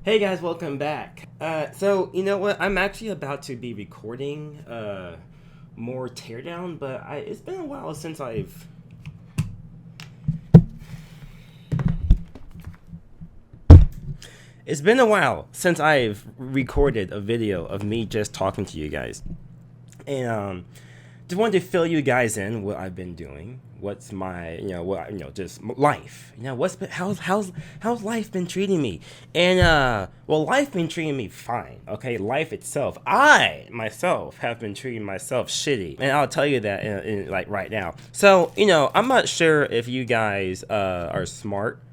Hey guys, welcome back. So you know what? I'm actually about to be recording more teardown, but it's been a while since I've recorded a video of me just talking to you guys, and just wanted to fill you guys in what I've been doing. What's my, just life. How's life been treating me? And well, life been treating me fine. Okay, life itself. I myself have been treating myself shitty, and I'll tell you that in like right now. So I'm not sure if you guys are smart.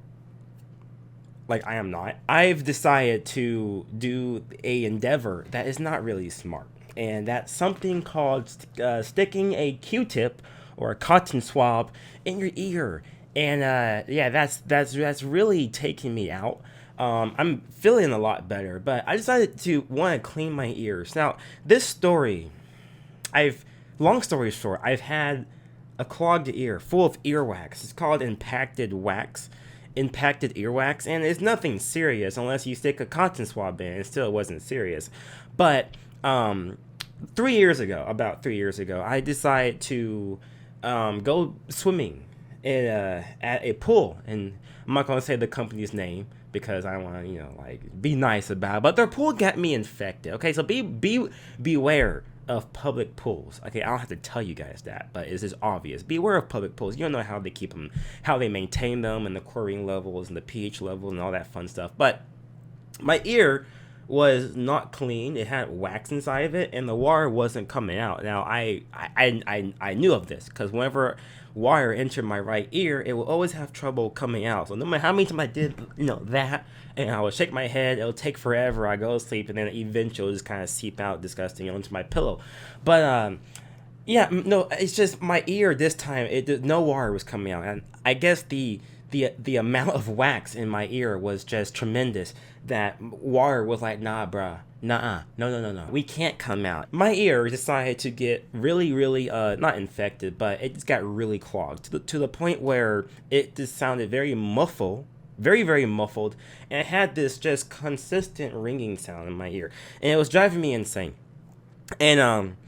Like I am not. I've decided to do a endeavor that is not really smart, and that's something called sticking a Q-tip or a cotton swab in your ear. And yeah, that's really taking me out. I'm feeling a lot better, but I decided to want to clean my ears. Now, this story, I've long story short, I've had a clogged ear full of earwax. It's called impacted earwax, and it's nothing serious unless you stick a cotton swab in. It still wasn't serious, but 3 years ago, about 3 years ago, I decided to go swimming at a pool, and I'm not gonna say the company's name because I want to, like be nice about it. But their pool got me infected. Okay, so beware of public pools. Okay, I don't have to tell you guys that, but it's just obvious. Beware of public pools. You don't know how they keep them, how they maintain them, and the chlorine levels and the pH level and all that fun stuff. But my ear was not clean. It had wax inside of it, and the water wasn't coming out. Now I knew of this because whenever water entered my right ear, it will always have trouble coming out. So no matter how many times I did, that, and I would shake my head, it'll take forever. I go to sleep, and then eventually it'll just kind of seep out disgusting onto my pillow. But yeah, no, it's just my ear this time. No water was coming out, and I guess the amount of wax in my ear was just tremendous that water was like, nah, bruh, nah, no, we can't come out. My ear decided to get really, really not infected, but it just got really clogged to the point where it just sounded very muffled, very, very muffled, and it had this just consistent ringing sound in my ear, and it was driving me insane. And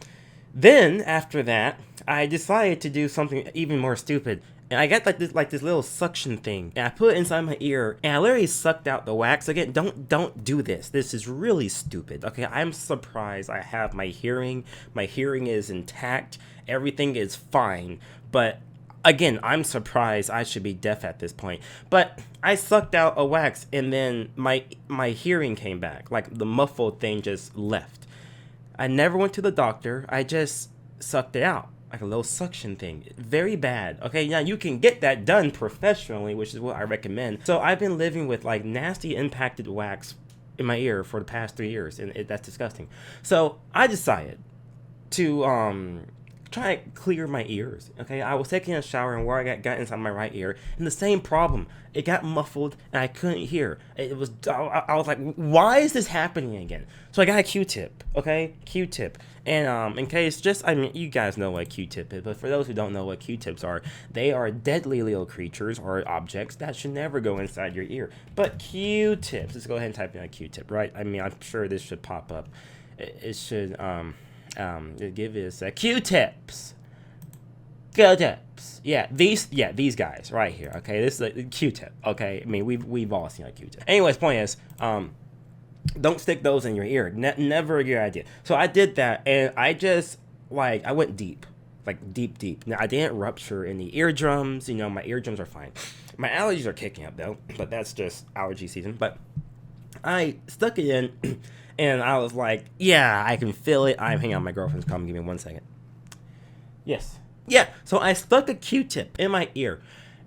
then after that, I decided to do something even more stupid. And I got like this little suction thing, and I put it inside my ear, and I literally sucked out the wax. Again, don't do this. This is really stupid. Okay, I'm surprised I have my hearing. My hearing is intact. Everything is fine. But again, I'm surprised. I should be deaf at this point. But I sucked out a wax, and then my hearing came back. Like the muffled thing just left. I never went to the doctor. I just sucked it out. Like a little suction thing. Very bad. Okay, now you can get that done professionally, which is what I recommend. So I've been living with like nasty impacted wax in my ear for the past 3 years, and that's disgusting. So I decided to try to clear my ears. Okay, I was taking a shower and water got inside my right ear, and the same problem. It got muffled and I couldn't hear. It was I was like, why is this happening again? So I got a Q-tip. Okay, Q-tip. And in case, just I mean, you guys know what Q-tip is, but for those who don't know what Q-tips are, they are deadly little creatures or objects that should never go inside your ear. But Q-tips. Let's go ahead and type in a Q-tip, right? I mean, I'm sure this should pop up. It should give us Q-tips. Q-tips. Yeah, these guys right here. Okay, this is a Q-tip. Okay, I mean we've all seen a Q-tip. Anyways, point is, don't stick those in your ear. Never a good idea. So I did that, and I just I went deep, like deep. Now I didn't rupture any eardrums. My eardrums are fine. My allergies are kicking up though, but that's just allergy season. But I stuck it in, and I was like, yeah, I can feel it. Hang on, my girlfriend's calling. Give me 1 second. Yes. Yeah, so I stuck a Q-tip in my ear,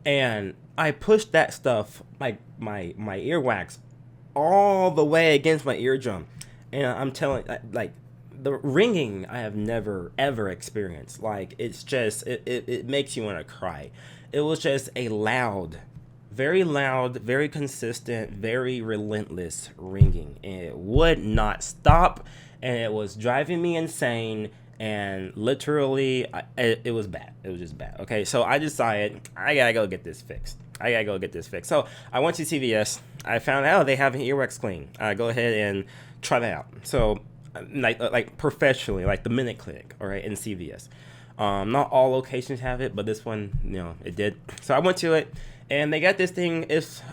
and I pushed that stuff, like my earwax, all the way against my eardrum. And I'm telling, like, the ringing I have never, ever experienced. Like, it's just, it makes you want to cry. It was just a loud, very consistent, very relentless ringing. And it would not stop, and it was driving me insane. and literally it was bad. It was just bad. Okay, so I decided I gotta go get this fixed. So I went to CVS. I found out they have an earwax clean. I go ahead and try that out. So like professionally, like the Minute Clinic, all right, in CVS. Not all locations have it, but this one, it did. So I went to it, and they got this thing.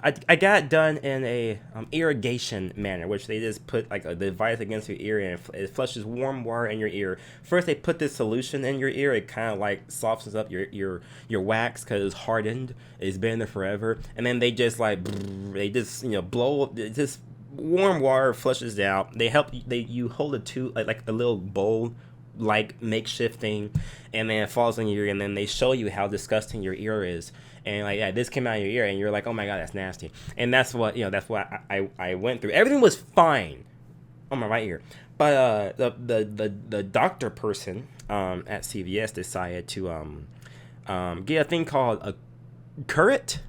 I got it done in a irrigation manner, which they just put like a device against your ear, and it flushes warm water in your ear. First, they put this solution in your ear. It kind of like softens up your wax because it's hardened. It's been there forever, and then they just blow just warm water flushes out. You hold a tube like a little bowl like makeshift thing, and then it falls on your ear, and then they show you how disgusting your ear is, and like, yeah, this came out of your ear, and you're like, oh my god, that's nasty. And that's what I went through. Everything was fine on my right ear, but the doctor person at CVS decided to get a thing called a current.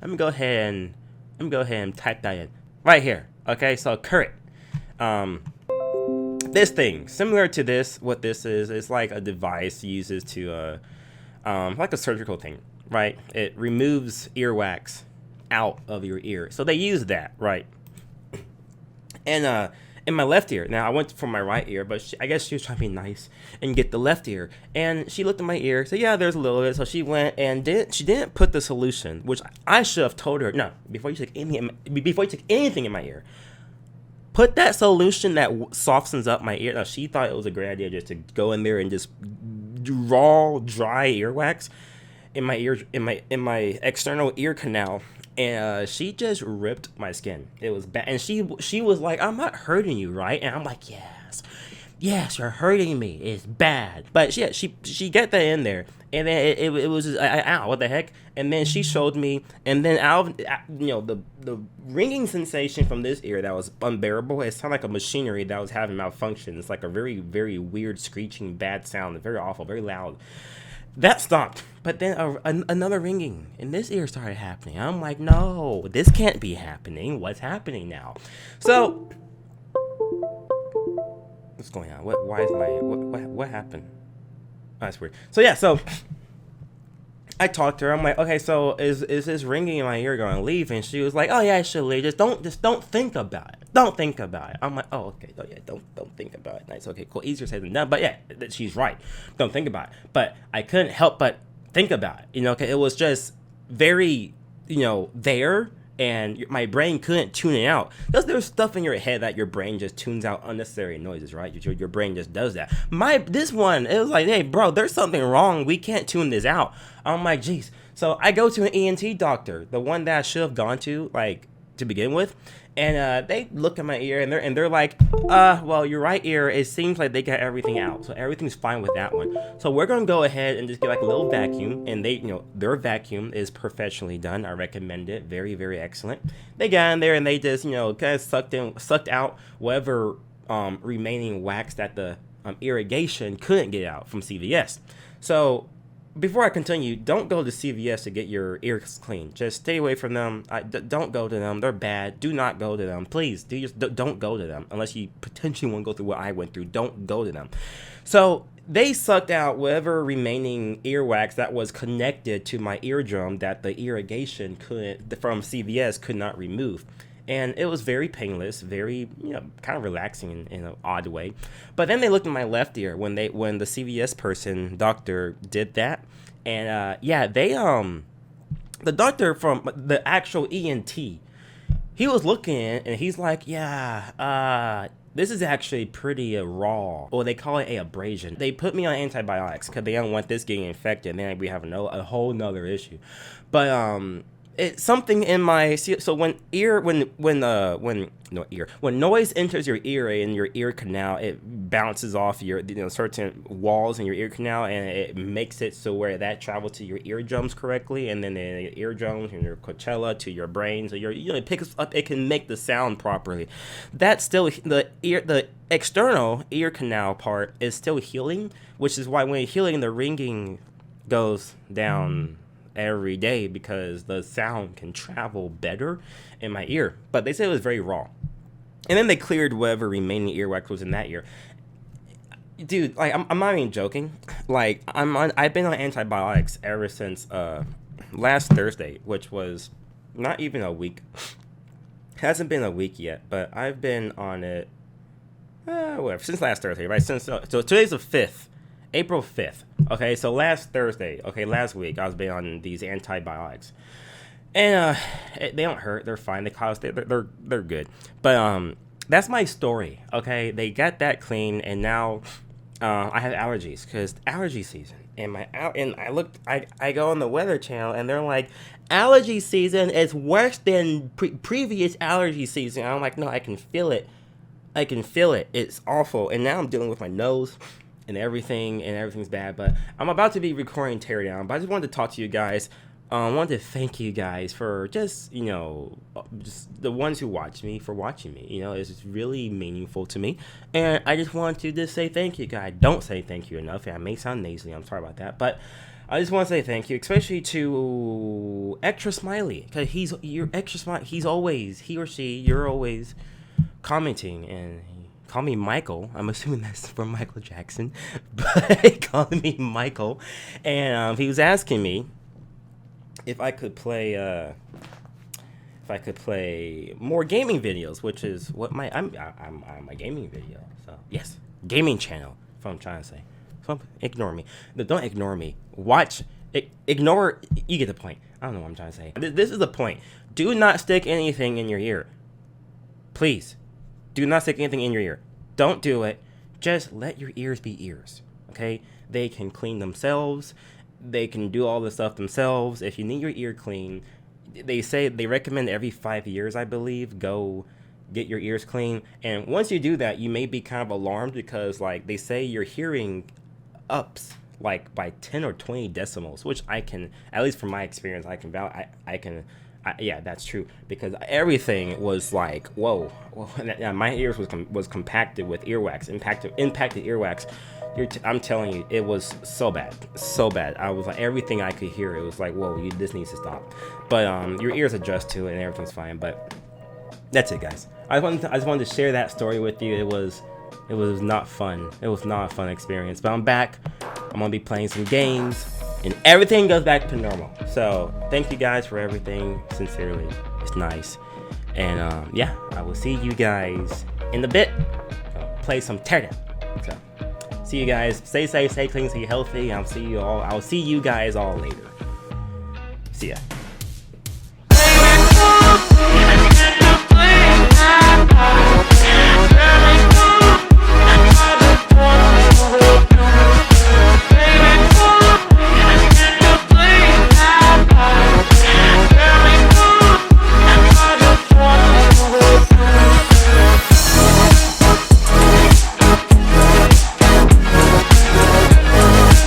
Let me go ahead and type that in right here. Okay, so current. This thing, similar to this, what this is, it's like a device uses to, like a surgical thing, right? It removes earwax out of your ear. So they use that, right? And in my left ear, now I went for my right ear, but I guess she was trying to be nice and get the left ear. And she looked at my ear, said, yeah, there's a little bit. So she went and she didn't put the solution, which I should have told her, no, before you took anything in my ear, put that solution that softens up my ear. Now, she thought it was a great idea just to go in there and just raw, dry earwax in my ear, in my external ear canal, and she just ripped my skin. It was bad, and she was like, "I'm not hurting you, right?" And I'm like, "Yes, you're hurting me. It's bad." But yeah, she got that in there, and then it was just, ow, what the heck? And then she showed me, and then the ringing sensation from this ear that was unbearable. It sounded like a machinery that was having malfunction. It's like a very, very weird screeching, bad sound, very awful, very loud. That stopped, but then another ringing in this ear started happening. I'm like, no, this can't be happening. What's happening now? So, what's going on? Why is what happened? Oh, that's weird. So yeah, I talked to her. I'm like, okay, so is this ringing in my ear going to leave? And she was like, oh yeah, it should leave. Just don't think about it. Don't think about it. I'm like, oh okay, oh yeah, don't think about it. Nice, okay, cool. Easier said than done. But yeah, she's right. Don't think about it. But I couldn't help but think about it. Cause it was just very, there. And my brain couldn't tune it out. Because there's stuff in your head that your brain just tunes out unnecessary noises, right? Your brain just does that. This one, it was like, hey, bro, there's something wrong. We can't tune this out. I'm like, geez. So I go to an ENT doctor, the one that I should have gone to, like, to begin with. And they look at my ear, and they're like, well, your right ear, it seems like they got everything out. So everything's fine with that one. So we're going to go ahead and just get like a little vacuum. And their vacuum is professionally done. I recommend it. Very, very excellent. They got in there and they just, kind of sucked out whatever remaining wax that the irrigation couldn't get out from CVS. So before I continue, don't go to CVS to get your ears cleaned. Just stay away from them. Don't go to them. They're bad. Do not go to them. Please, don't go to them unless you potentially want to go through what I went through. Don't go to them. So they sucked out whatever remaining earwax that was connected to my eardrum that the irrigation from CVS could not remove. And it was very painless, very, kind of relaxing in an odd way. But then they looked at my left ear when the CVS doctor did that. And, the doctor from the actual ENT, he was looking and he's like, this is actually pretty raw. Or they call it a abrasion. They put me on antibiotics because they don't want this getting infected. And then we have a whole nother issue. But, it's something in my, so when noise enters your ear and your ear canal, it bounces off your certain walls in your ear canal, and it makes it so where that travels to your eardrums correctly, and then the eardrums and your coachella to your brain, so it picks up, it can make the sound properly. That's still the external ear canal part is still healing, which is why when healing, the ringing goes down every day because the sound can travel better in my ear. But they said it was very raw. And then they cleared whatever remaining earwax was in that ear. dude, like I'm not even joking. Like I've been on antibiotics ever since last Thursday, which was not even a week. Hasn't been a week yet, but I've been on it whatever, since last Thursday, right? Since so today's the 5th, April 5th. Okay, so last Thursday, okay, last week I was been on these antibiotics. And they don't hurt. They're fine. They're good. But that's my story. Okay, they got that clean, and now I have allergies because allergy season. And I go on the Weather Channel, and they're like, allergy season is worse than previous allergy season. And I'm like, no, I can feel it. I can feel it. It's awful. And now I'm dealing with my nose and everything's bad. But I'm about to be recording teardown. But I just wanted to talk to you guys. I wanted to thank you guys for just the ones who watch me for watching me. It's just really meaningful to me. And I just want to just say thank you, guys. Don't say thank you enough. I may sound nasally. I'm sorry about that. But I just want to say thank you, especially to Extra Smiley. Because you're Extra Smiley. He or she, you're always commenting. And call me Michael. I'm assuming that's from Michael Jackson. But calling me Michael. And he was asking me if I could play more gaming videos, which is what I'm a gaming video. So yes, gaming channel. That's what I'm trying to say. So ignore me. Don't ignore me. Watch. Ignore. You get the point. I don't know what I'm trying to say. This is the point. Do not stick anything in your ear. Please, do not stick anything in your ear. Don't do it. Just let your ears be ears. Okay? They can clean themselves. They can do all this stuff themselves. If you need your ear clean, they recommend every 5 years, I believe, go get your ears clean. And once you do that, you may be kind of alarmed because, like, they say your hearing ups like by 10 or 20 decimals, which I can, at least from my experience, I can vouch. Yeah, that's true, because everything was like, whoa. My ears was compacted with earwax, impacted earwax. I'm telling you, it was so bad. I was like, everything I could hear, it was like, whoa, this needs to stop. But your ears adjust to it and everything's fine. But that's it, guys. I just wanted to share that story with you. It was not fun. It was not a fun experience. But I'm back. I'm gonna be playing some games, and everything goes back to normal. So thank you guys for everything. Sincerely, it's nice. And yeah, I will see you guys in a bit. Play some teardown. So. See you guys. Stay safe, stay clean, stay healthy. I'll see you guys all later. See ya.